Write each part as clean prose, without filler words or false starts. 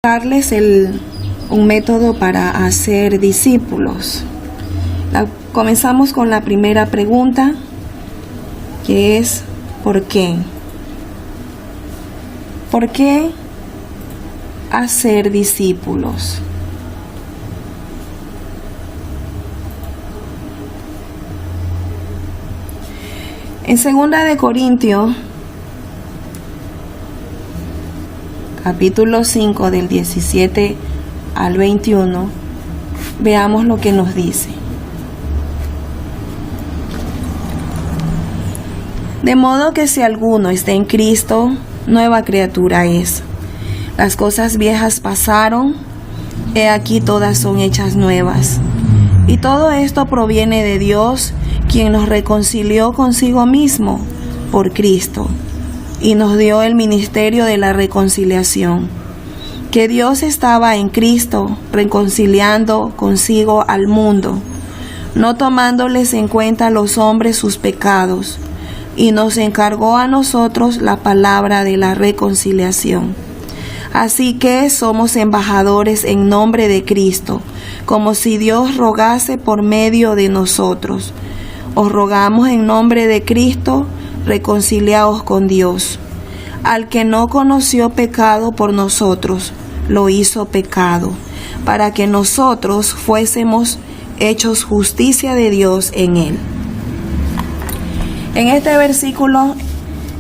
darles un método para hacer discípulos. Comenzamos con la primera pregunta, que es ¿por qué? ¿Por qué hacer discípulos? En 2 de Corintios, capítulo 5, del 17 al 21, veamos lo que nos dice. De modo que si alguno está en Cristo, nueva criatura es. Las cosas viejas pasaron, he aquí todas son hechas nuevas. Y todo esto proviene de Dios, quien nos reconcilió consigo mismo por Cristo, y nos dio el ministerio de la reconciliación, que Dios estaba en Cristo reconciliando consigo al mundo, no tomándoles en cuenta a los hombres sus pecados, y nos encargó a nosotros la palabra de la reconciliación. Así que somos embajadores en nombre de Cristo, como si Dios rogase por medio de nosotros. Os rogamos en nombre de Cristo, reconciliaos con Dios. Al que no conoció pecado por nosotros, lo hizo pecado, para que nosotros fuésemos hechos justicia de Dios en él. En este versículo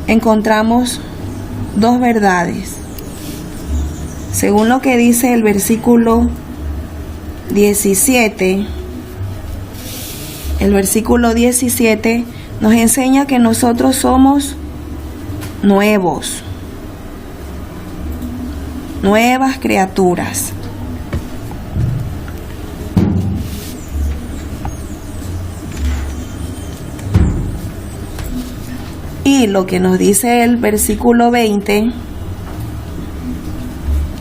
encontramos dos verdades. Según lo que dice el versículo 17, el versículo 17 nos enseña que nosotros somos nuevos, nuevas criaturas. Y lo que nos dice el versículo 20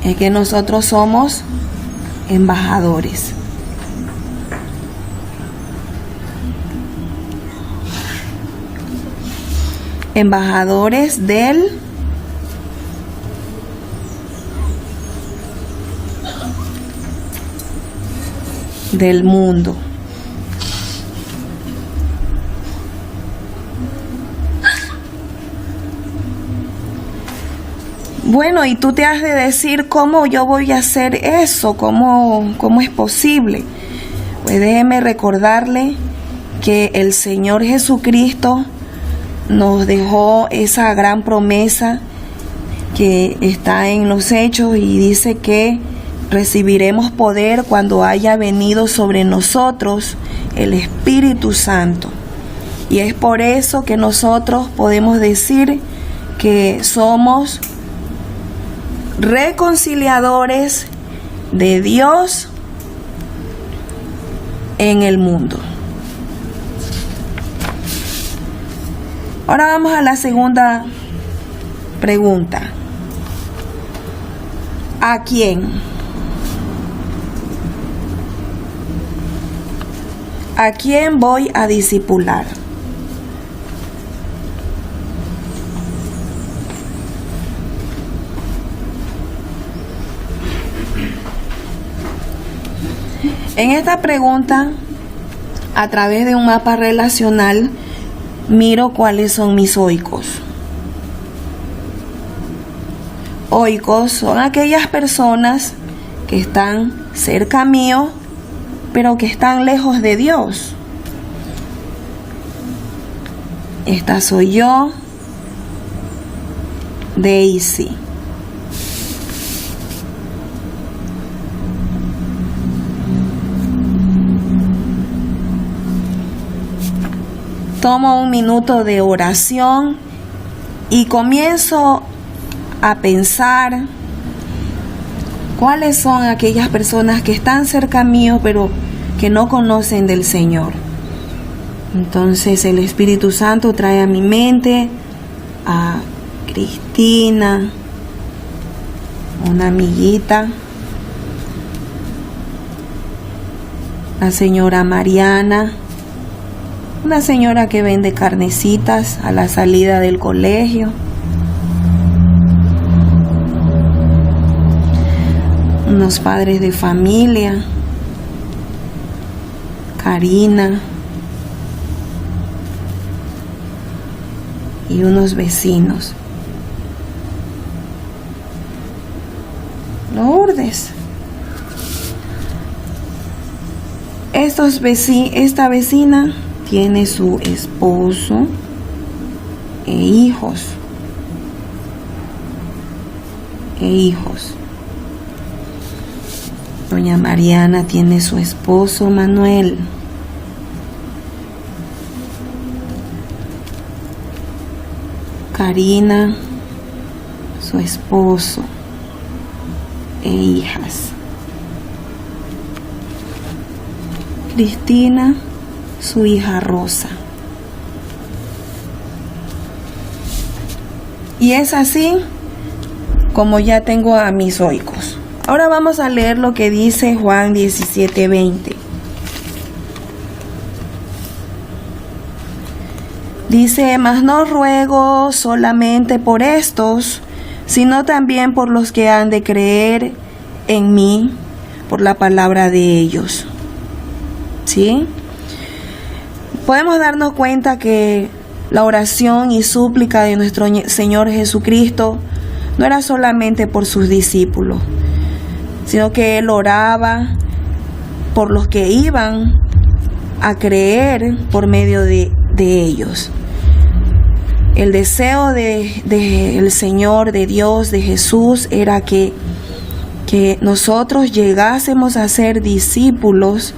es que nosotros somos embajadores. Embajadores del mundo. Bueno, y tú te has de decir, ¿cómo yo voy a hacer eso? ¿Cómo es posible? Pues déjeme recordarle que el Señor Jesucristo nos dejó esa gran promesa que está en los Hechos y dice que recibiremos poder cuando haya venido sobre nosotros el Espíritu Santo. Y es por eso que nosotros podemos decir que somos reconciliadores de Dios en el mundo. Ahora vamos a la segunda pregunta. ¿A quién? ¿A quién voy a discipular? En esta pregunta, a través de un mapa relacional, miro cuáles son mis oikos. Oikos son aquellas personas que están cerca mío, pero que están lejos de Dios. Esta soy yo, Daisy. Tomo un minuto de oración y comienzo a pensar cuáles son aquellas personas que están cerca mío pero que no conocen del Señor. Entonces el Espíritu Santo trae a mi mente a Cristina, una amiguita, la señora Mariana, una señora que vende carnecitas a la salida del colegio. unos padres de familia, Karina, y unos vecinos. Lourdes. Esta vecina tiene su esposo e hijos. Doña Mariana tiene su esposo Manuel. Karina, su esposo e hijas. Cristina, su hija Rosa. Y es así como ya tengo a mis oicos. Ahora vamos a leer lo que dice Juan 17:20. Dice: mas no ruego solamente por estos, sino también por los que han de creer en mí por la palabra de ellos. ¿Sí? Podemos darnos cuenta que la oración y súplica de nuestro Señor Jesucristo no era solamente por sus discípulos, sino que Él oraba por los que iban a creer por medio de ellos. El deseo del Señor, de Dios, de Jesús, era que nosotros llegásemos a ser discípulos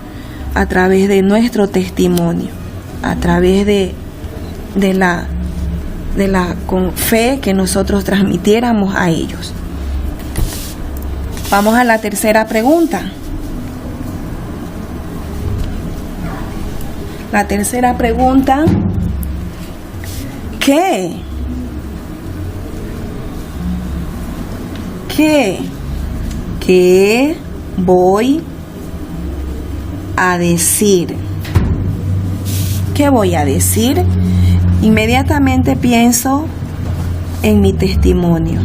a través de nuestro testimonio, a través de la con fe que nosotros transmitiéramos a ellos. Vamos a la tercera pregunta. La tercera pregunta: ¿qué voy a decir? ¿Qué voy a decir? Inmediatamente pienso en mi testimonio.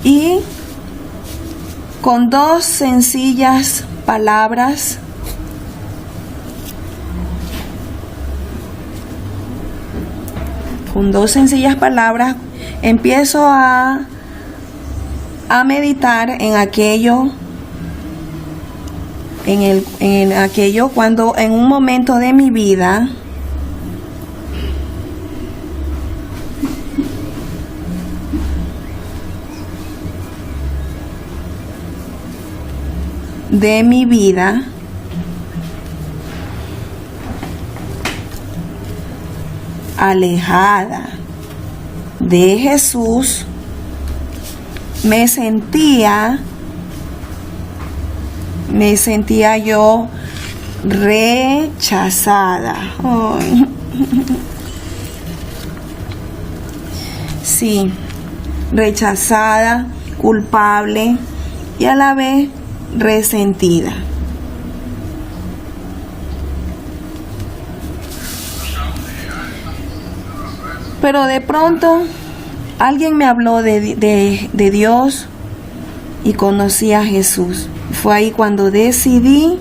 Y con dos sencillas palabras empiezo a meditar en aquello, cuando en un momento de mi vida alejada de Jesús, me sentía yo rechazada. Ay. Sí, rechazada, culpable y a la vez resentida. Pero de pronto alguien me habló de Dios y conocí a Jesús. Fue ahí cuando decidí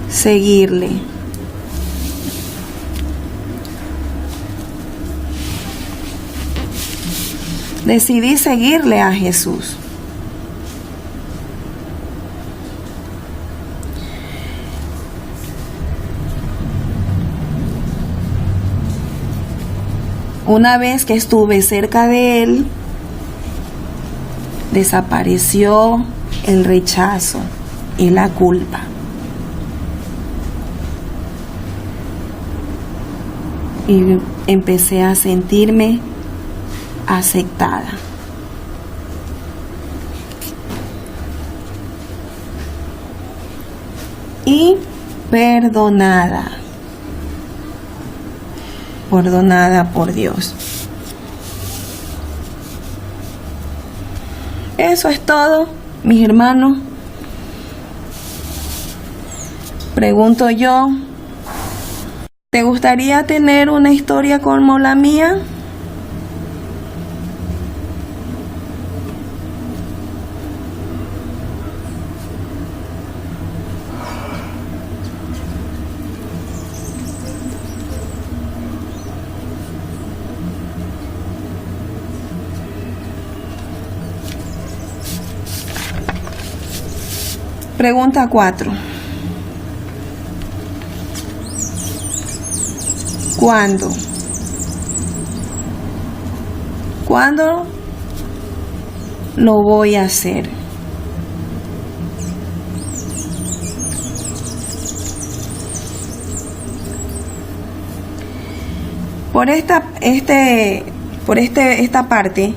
seguirle. Decidí seguirle a Jesús. Una vez que estuve cerca de Él, desapareció el rechazo y la culpa. Y empecé a sentirme aceptada. Y perdonada por Dios. Eso es todo, mis hermanos. Pregunto yo, ¿Te gustaría tener una historia como la mía? Pregunta 4. ¿Cuándo? ¿Cuándo lo voy a hacer? Por esta parte,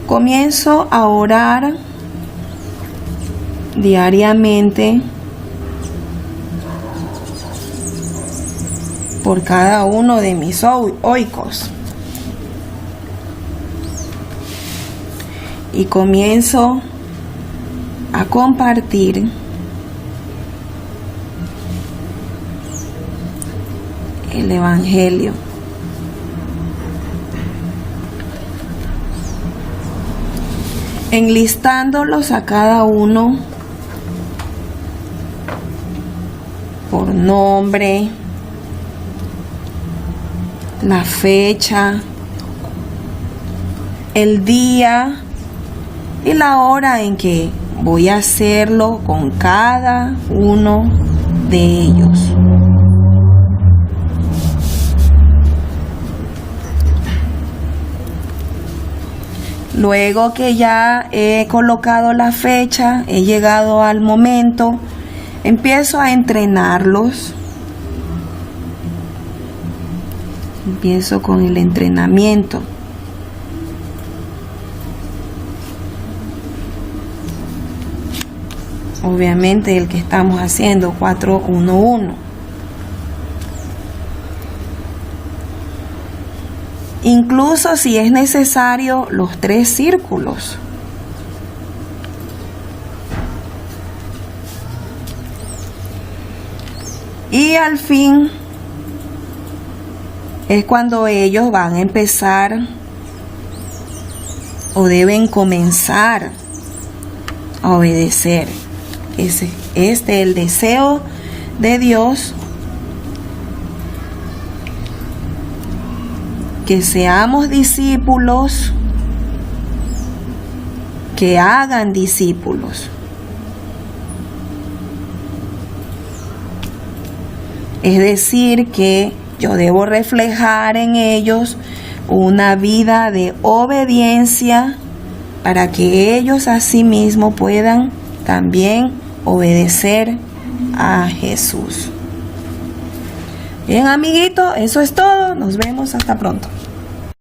comienzo a orar diariamente por cada uno de mis oikos. Y comienzo a compartir el Evangelio. Enlistándolos a cada uno por nombre, la fecha, el día y la hora en que voy a hacerlo con cada uno de ellos. Luego que ya he colocado la fecha, he llegado al momento, empiezo a entrenarlos. Empiezo con el entrenamiento. Obviamente el que estamos haciendo, 4-1-1. Incluso si es necesario, los 3 círculos. Y al fin es cuando ellos van a empezar o deben comenzar a obedecer. Ese es el deseo de Dios, que seamos discípulos, que hagan discípulos. Es decir, que yo debo reflejar en ellos una vida de obediencia para que ellos asimismo puedan también obedecer a Jesús. Bien, amiguito, eso es todo. Nos vemos hasta pronto.